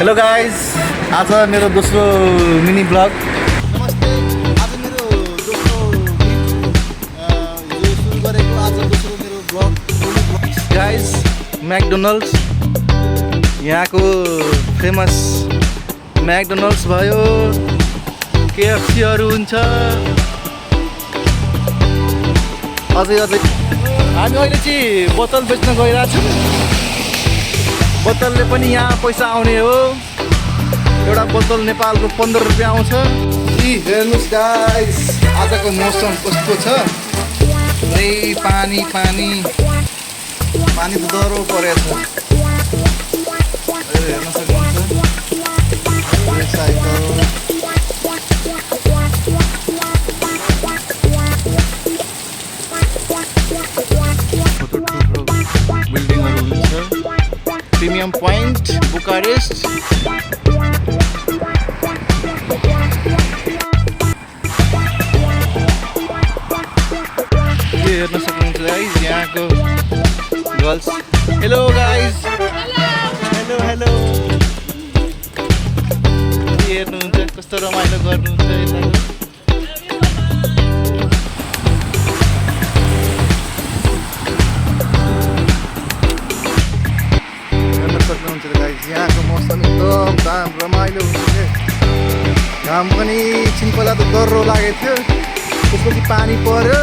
Hello guys, आज मेरो दोस्रो मिनी ब्लग। नमस्ते। आज मेरो दोस्रो हिजो सुरु गरेको आज दोस्रो मेरो ब्लग गाइज, म्याकडोनल्ड्स यहाँको फेमस म्याकडोनल्ड्स भयो, केएफसीहरू हुन्छ। अझै हामी अहिले चाहिँ बोतल बेच्न गइरहेछौँ। बोतलले पनि यहाँ पैसा आउने हो। एउटा बोतल नेपालको 15 रुपियाँ आउँछ। यी हेर्नुहोस् गाइस, आजको मौसम कस्तो छ। पुरै पानी पानी पानी त डह्रो परेछ। हेर्न सक्नुहुन्छ साइकल। बिल्डिङहरू हुन्छ। Premium point Bucharest. हेर्न सक्नुहुन्छ गाइज यहाँको girls. Hello guys, hello hello. हेर्नुहुन्छ कस्तो रमाइलो गर्नुहुन्छ यताको। हेर्न सक्नुहुन्छ गाइज यहाँको मौसम एकदम रमाइलो हुन्छ के। घाम पनि एकछिन पहिला त डह्रो लागेको थियो, त्यसपछि पानी पर्यो।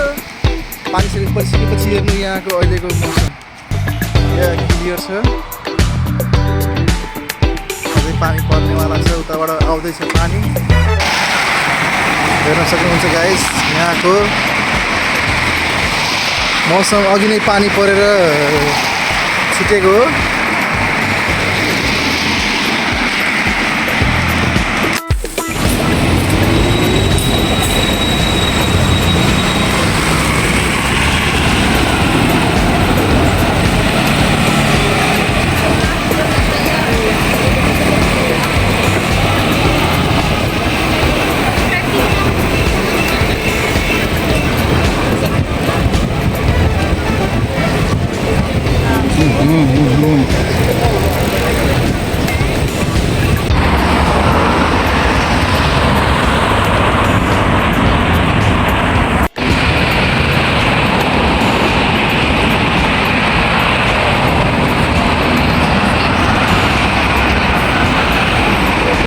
पानी परिसकेपछि हेर्नु यहाँको अहिलेको मौसम क्लियर छ। अझै पानी पर्नेवाला छ, उताबाट आउँदैछ पानी। हेर्न सक्नुहुन्छ गाइस यहाँको मौसम। अघि नै पानी परेर छुटेको हो।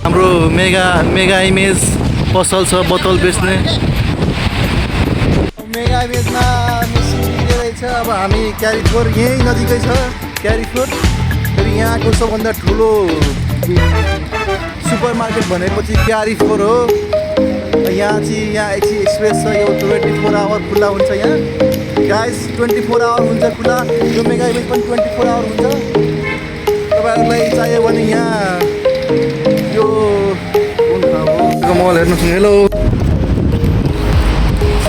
हाम्रो मेगा इमेज पसल छ बोतल बेच्ने। मेगा इमेजमा मेसिन रहेछ। अब हामी क्यारिफोर यहीँ नजिकै छ क्यारिफोर। फेरि यहाँको सबभन्दा ठुलो सुपर मार्केट भनेपछि क्यारिफोर हो। यहाँ एकछिन एक्सप्रेस छ। यो 24 आवर खुल्ला हुन्छ यहाँ गाइस। 24 आवर हुन्छ खुल्ला। यो मेगा इमेज पनि 24 आवर हुन्छ। तपाईँहरूलाई चाहियो भने यहाँ यो मल हेर्नुहोस्।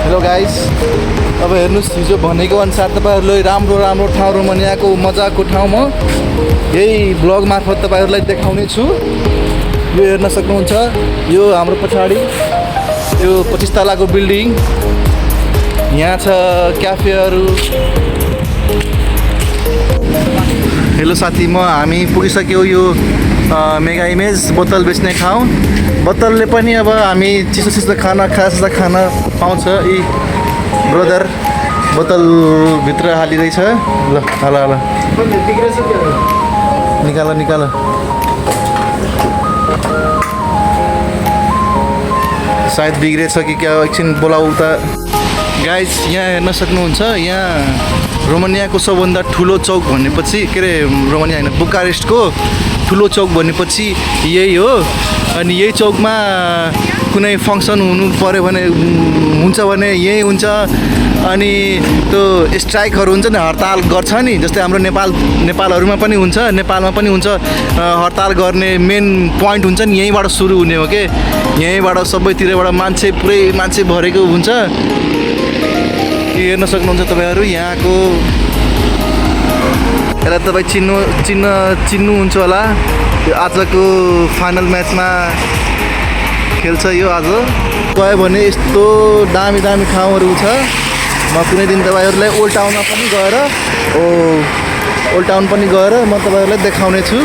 हेलो गाइस, अब हेर्नुहोस् हिजो भनेको अनुसार तपाईँहरूले राम्रो ठाउँ रोमानियाको मजाको ठाउँ म यही ब्लग मार्फत तपाईँहरूलाई देखाउने छु। यो हेर्न सक्नुहुन्छ, यो हाम्रो पछाडि यो 25 तलाको बिल्डिङ। यहाँ छ क्याफेहरू। हेलो साथी, हामी पुगिसक्यो यो मेगा इमेज बोतल बेच्ने ठाउँ। बोतलले पनि अब हामी चिसो खाना खाजा खाना पाउँछ। यी ब्रदर बोतल भित्र हालिरहेछ। ल हाल निकाल। सायद बिग्रेछ कि क्या, एकछिन बोलाऊ उता। गाइस यहाँ हेर्न सक्नुहुन्छ, यहाँ रोमानियाको सबभन्दा ठुलो चौक भनेपछि के अरे रोमानिया होइन बुकारेस्टको ठुलो चौक भनेपछि यही हो। अनि यही चौकमा कुनै फङ्सन हुनु पऱ्यो भने यही हुन्छ। अनि त्यो स्ट्राइकहरू हुन्छ नि, हडताल गर्छ नि। जस्तै हाम्रो नेपालहरूमा पनि हुन्छ, नेपालमा पनि हुन्छ। हडताल गर्ने मेन पोइन्ट हुन्छ नि यहीँबाट सुरु हुने हो के। यहीँबाट सबैतिरबाट पुरै मान्छे भरेको हुन्छ। हेर्न सक्नुहुन्छ तपाईँहरू यहाँको। यसलाई तपाईँ चिन्नुहुन्छ होला। यो आजको फाइनल म्याचमा खेल्छ यो आज। गयो भने यस्तो दामी ठाउँहरू छ। म कुनै दिन तपाईँहरूलाई ओल्ड टाउनमा पनि गएर म तपाईँहरूलाई देखाउने छु।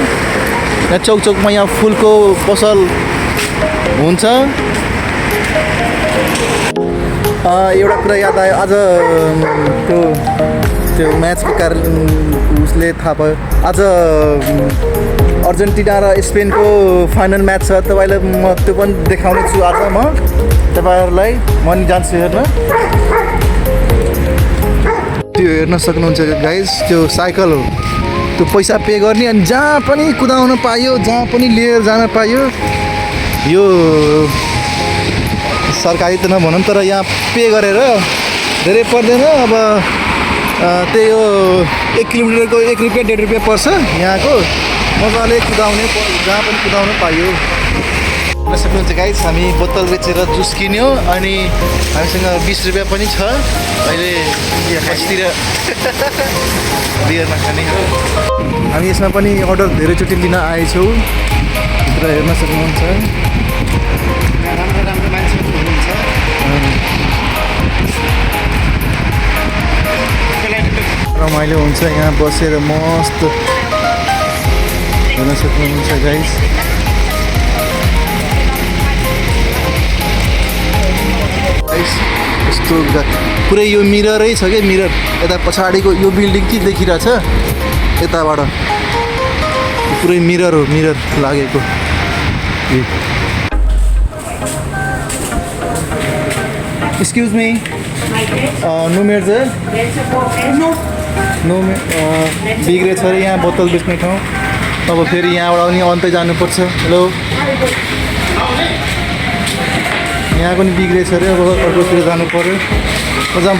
यहाँ चौकमा यहाँ फुलको पसल हुन्छ। एउटा कुरा याद आयो आज त्यो म्याचको कारण उसले थाहा पायो आज अर्जेन्टिना र स्पेनको फाइनल म्याच छ। तपाईँलाई म त्यो पनि देखाउने छु आज म तपाईँहरूलाई। म नि जान्छु हेर्न। त्यो हेर्न सक्नुहुन्छ गाइज, त्यो साइकल हो। त्यो पैसा पे गर्ने अनि जहाँ पनि कुदाउन पायो, जहाँ पनि लिएर जान पायो। यो सरकारी त नभनौँ तर यहाँ पे गरेर धेरै पर्दैन। अब त्यही हो 1 किलोमिटरको 1 रुपियाँ 1.5 रुपियाँ पर्छ यहाँको। मजाले कुदाउने, जहाँ पनि कुदाउन पायो। हेर्न सक्नुहुन्छ गाइस, हामी बोतल बेचेर जुस किन्यो अनि हामीसँग 20 रुपियाँ पनि छ। अहिले यहाँ पछितिर बियर नखाने हो। हामी यसमा पनि अर्डर धेरैचोटि लिन आएछौँ। भित्र हेर्न सक्नुहुन्छ राम्रो राम्रो मान्छेहरू हुनुहुन्छ। रमाइलो हुन्छ यहाँ बसेर मस्त हेर्न सक्नुहुन्छ गाइस। यस्तो पुरै यो मिररै छ क्या, मिरर यता पछाडिको यो बिल्डिङ के देखिरहेछ यताबाट पुरै मिरर हो, मिरर लागेको। Excuse me, no mayor no बिग्रेछ अरे यहाँ बोतल बेच्ने ठाउँ। अब फेरि यहाँबाट पनि अन्तै जानुपर्छ। हेलो, यहाँ पनि बिग्रेछ अरे, अब अर्कोतिर जानु पऱ्यो। जाऊँ।